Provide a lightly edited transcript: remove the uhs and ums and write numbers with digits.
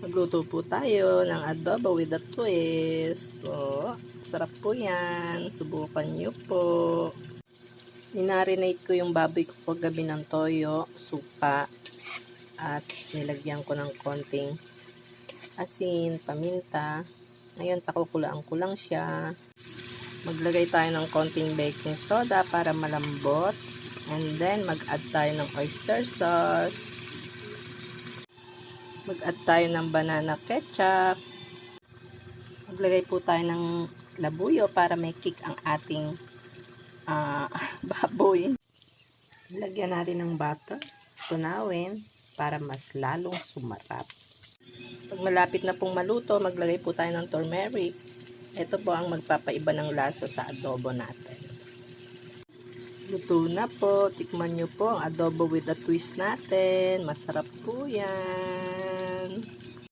Magluto po tayo ng adobo with a twist. O, sarap po yan. Subukan nyo po. Ninarinate ko yung baboy ko paggabi ng toyo, suka, at nilagyan ko ng konting asin, paminta. Ngayon, pakukulaan ko lang siya. Maglagay tayo ng konting baking soda para malambot. And then, mag-add tayo ng oyster sauce. Mag-add tayo ng banana ketchup. Maglagay po tayo ng labuyo para may kick ang ating baboy. Lagyan natin ng butter. Tunawin para mas lalong sumarap. Pag malapit na pong maluto, maglagay po tayo ng turmeric. Ito po ang magpapaiba ng lasa sa adobo natin. Luto na po. Tikman nyo po ang adobo with a twist natin. Masarap po yan.